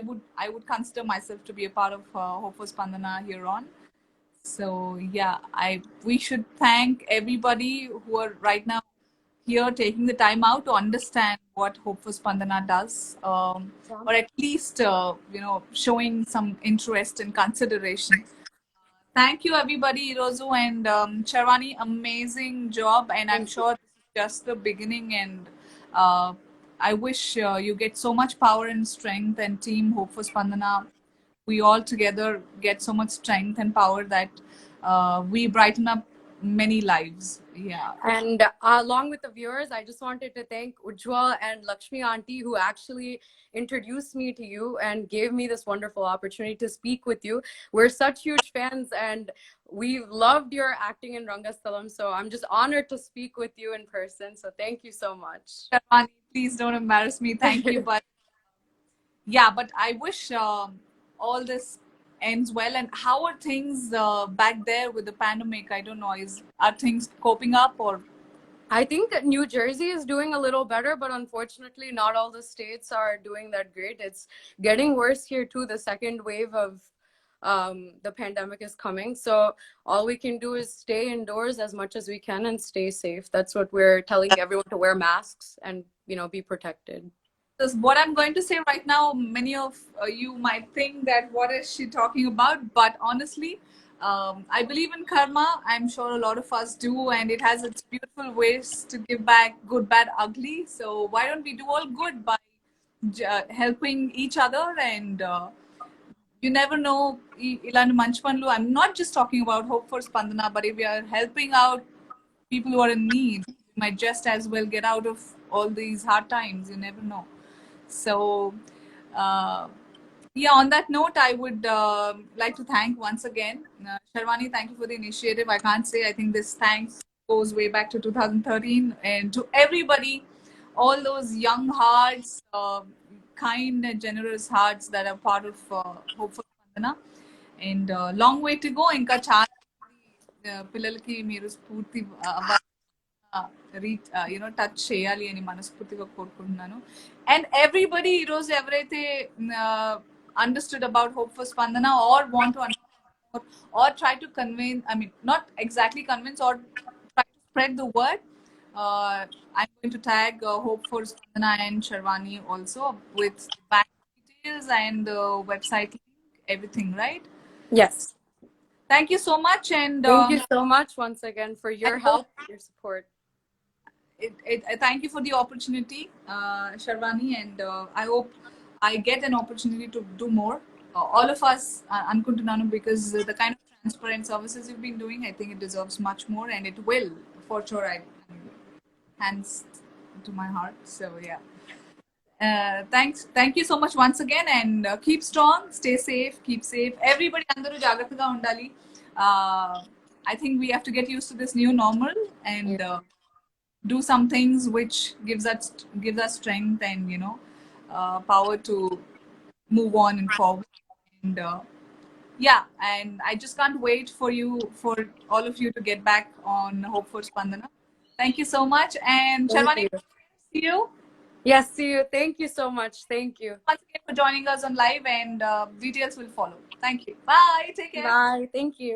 would consider myself to be a part of Hope for Spandana here on. So yeah, we should thank everybody who are right now here taking the time out to understand what Hope for Spandana does, or at least showing some interest and consideration. Thank you, everybody, Rozu and Charvani. Amazing job, and I'm Thank you. sure this is just the beginning. And I wish you get so much power and strength. And Team Hope for Spandana, we all together get so much strength and power that we brighten up many lives. Yeah. And along with the viewers, I just wanted to thank Ujjwal and Lakshmi Auntie, who actually introduced me to you and gave me this wonderful opportunity to speak with you. We're such huge fans, and we've loved your acting in Rangasthalam. So I'm just honored to speak with you in person. So thank you so much. Charvani, please don't embarrass me. Thank you. But yeah, but I wish all this ends well. And how are things back there with the pandemic? I don't know. Are things coping up or? I think New Jersey is doing a little better, but unfortunately, not all the states are doing that great. It's getting worse here too. The second wave of the pandemic is coming. So all we can do is stay indoors as much as we can and stay safe. That's what we're telling everyone, to wear masks and, you know, be protected. What I'm going to say right now, many of you might think that what is she talking about? But honestly, I believe in karma. I'm sure a lot of us do, and it has its beautiful ways to give back good, bad, ugly. So why don't we do all good by helping each other? And you never know, ఇలాంటి మంచి పనులు, I'm not just talking about Hope for Spandana, but if we are helping out people who are in need, we might just as well get out of all these hard times. You never know. So, uh, yeah, on that note, I would like to thank once again Sharwani. Thank you for the initiative. I can't say, I think this thanks goes way back to 2013. And to everybody, all those young hearts, kind and generous hearts that are part of Hope for Spandana. And long way to go. ఇంకా చాలా పిల్లలకి మీరు స్ఫూర్తి reach you know touch చేయాలి అని మనస్ఫూర్తిగా కోరుకుంటున్నాను. And everybody ఈరోజు ఎవరైతే understood about Hope for Spandana are want to or try to convince, I mean not exactly convince, or try to spread the word, I'm going to tag Hope for Spandana and Sharwani also with bank details and the website link, everything, right? Yes. Thank you so much, and thank you so much once again for your help, your support. Thank you for the opportunity, Sharwani, and I hope I get an opportunity to do more. All of us, Ankuntunanu, because the kind of transparent services you've been doing, I think it deserves much more, and it will, for sure. Hands to my heart. So yeah. Thank you so much once again, and keep strong, stay safe, keep safe. Everybody, andaru jagrataga undali. I think we have to get used to this new normal, and do some things which gives us strength and, you know, power to move on and forward. And yeah, and I just can't wait for all of you to get back on Hope for Spandana. Thank you so much, and Sharwani, see you. Yes, see you. Thank you so much. Thank you once again for joining us on live, and details will follow. Thank you. Bye. Take care. Bye. Thank you.